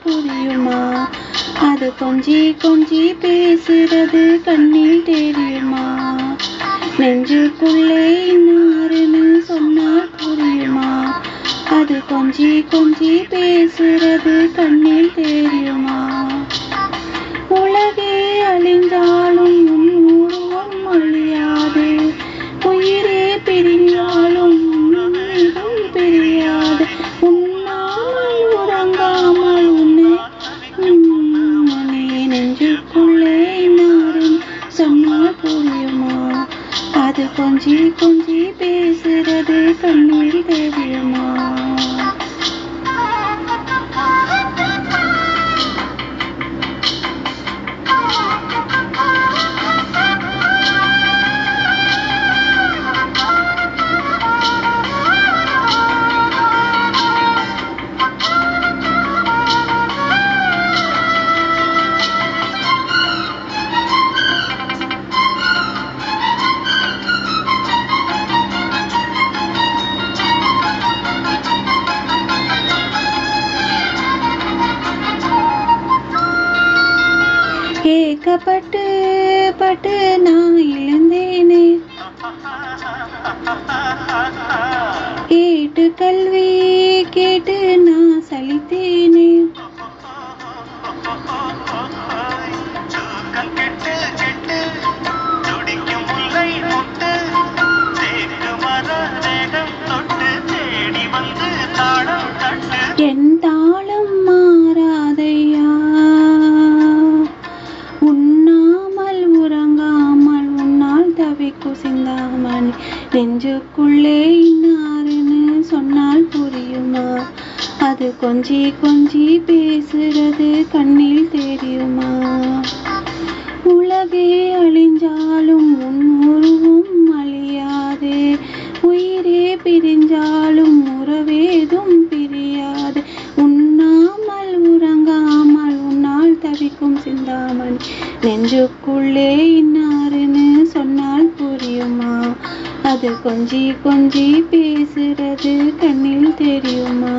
புரியுமா? அது கொஞ்சி கொஞ்சி பேசுறது கண்ணில் தெரியுமா? நெஞ்சுக்குள்ளே இன்னாருன்னு சொன்னால் புரியுமா? அது கொஞ்சி கொஞ்சி பேசுறது கண்ணில் தெரியுமா? உலகே அழிஞ்சாலும் உன் உருவம் அழியாது, உயிரே பிரிஞ்சாலும் உன்னும் பிரியாது. உண்ணாமல் உறங்காமல் உன்னை நெஞ்சுக்குள்ளே இன்னாரும் சொன்னால் புரியுமா? அது கொஞ்சி கொஞ்சி பேசுறது கண்ணில் தெரியுமா? கேட்கப்பட்டு பட்டு நான் இழந்தேனே, கேட்டு கல்வி கேட்டு நான் சலித்தேனே. என் தாளம் மாறாதையா, உண்ணாமல் உறங்காமல் உன்னால் தவிக்கும் சிந்தாமணி. நெஞ்சுக்குள்ளே இன்னாருன்னு சொன்னால் புரியுமா? அது கொஞ்சி கொஞ்சி பேசுறது கண்ணில் தெரியுமா? உலகே அழிஞ்சாலும் உன் உருவம் அழியாது, உயிரே பிரிஞ்சாலும் உறவேதும் பிரியாது. உண்ணாமல் உறங்காமல் உன்னால் தவிக்கும் சிந்தாமணி. நெஞ்சுக்குள்ளே இன்னாருன்னு சொன்னால் புரியுமா? அது கொஞ்சி கொஞ்சி பேசுறது கண்ணில் தெரியுமா?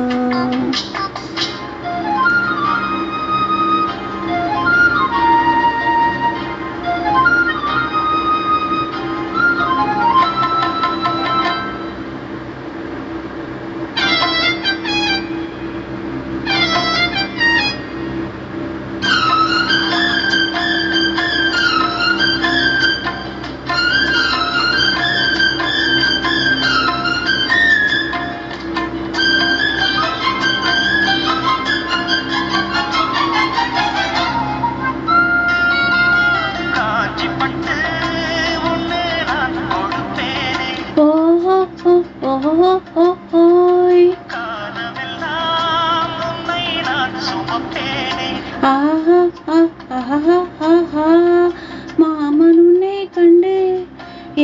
மாமனுன்னை கண்டு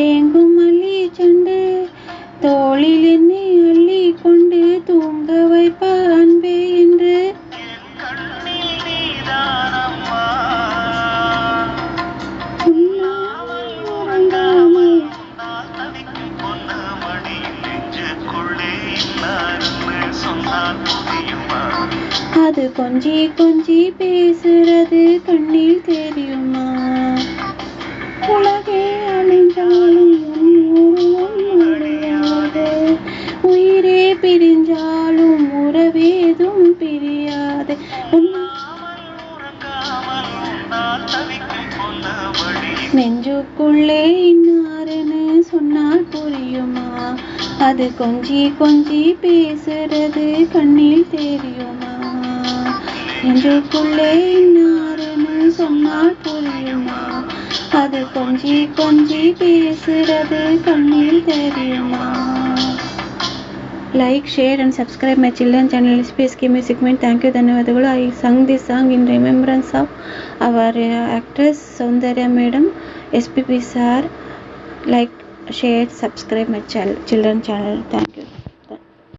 ஏங்கும் அள்ளி செண்டு, தோளில் என்னை அள்ளி கொண்டு தூங்க வைப்ப அன்பே என்று. அது கொஞ்சி கொஞ்சி பேசுறது கண்ணில் தெரியுமா? உலகே அழிஞ்சாலும் முடியாது, உயிரே பிரிஞ்சாலும் உறவேதும் பிரியாது. நெஞ்சுக்குள்ளே இன்னாருன்னு சொன்னால் புரியுமா? அது கொஞ்சி கொஞ்சி பேசுறது கண்ணில் தெரியுமா? நெஞ்சுக்குள்ளே இன்னாருன்னு சொன்னால் புரியுமா? அது கொஞ்சி கொஞ்சி பேசுறது கண்ணில் தெரியுமா? Like, share and subscribe my children channel SPSK Music Mind. Thank you. ಧನ್ಯವಾದಗಳು. I sung this song in remembrance of our actress Soundarya Madam, SPP sir. Like, share, subscribe my children channel. Thank you.